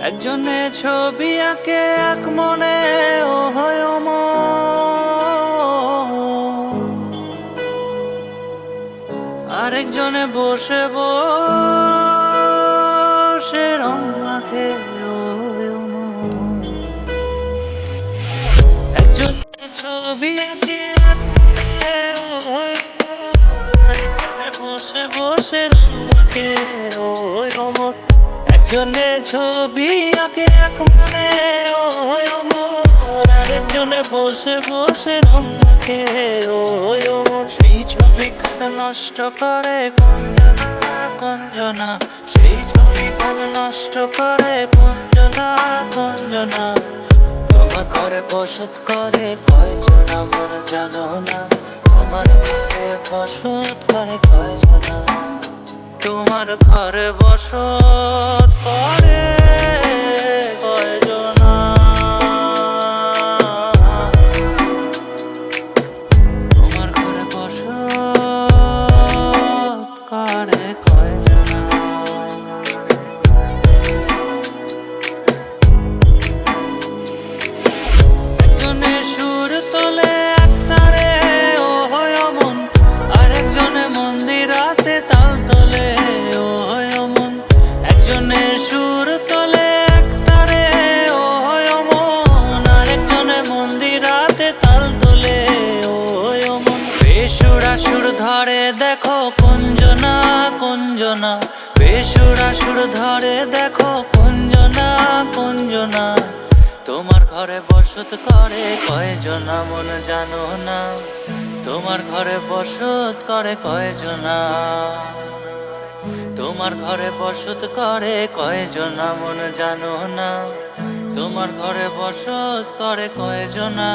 একজনে ছবি আঁকে এক মনে ও হয় আরেকজনে বসে বসে রং মাখে একজনে ছবি আঁকে বসে বসে রং মাখে একজনে ছবি আঁকে এক মনে আরেকজনে বসে বসে রং মাখে সেই ছবি নষ্ট করে কঞ্জনা সেই ছবি নষ্ট করে কঞ্জনা তোমার ঘরে বসত করে কয়জনা মন জানো না তোমার ঘরে বসত করে কয়জনা তোমার ঘরে বসত করে কয়জনা তোমার ঘরে বসত করে কয়জনা একজনে সুর তোলে একতারে ও হয় অমন আরেকজনে মন্দিরাতে তাল তোলে ও হয় অমন একজনে সুর তোলে একতারে ও হয় অমন আরেকজনে মন্দিরাতে তাল তোলে ও হয় অমন বেসুরা সুর ধরে দেখো কুঞ্জনা কুঞ্জনা বেসুরা সুর ধরে দেখো কুঞ্জনা কুঞ্জনা তোমার ঘরে বসত করে কয়জনা মন জানো না তোমার ঘরে বসত করে কয়জনা তোমার ঘরে বসত করে কয়জনা মন জানো না তোমার ঘরে বসত করে কয়জনা।